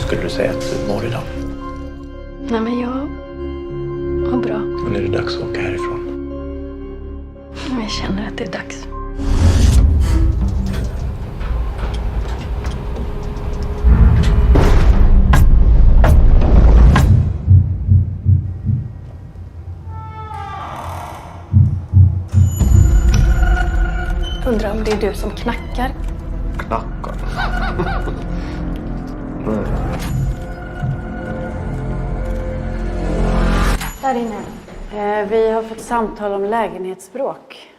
skulle du säga att du mår idag? Nej, men jag mår bra. Men är det dags att åka härifrån? Jag känner att det är dags. Undrar om det är du som knackar. Knackar? Nej. Där inne. Vi har fått samtal om lägenhetsbråk.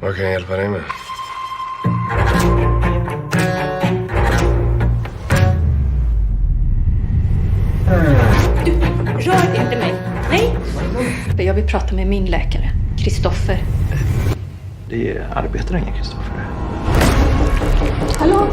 Vad kan jag hjälpa dig med? Rör inte mig. Nej. Jag vill prata med min läkare, Kristoffer. Det arbetar ingen Kristoffer. Hallå?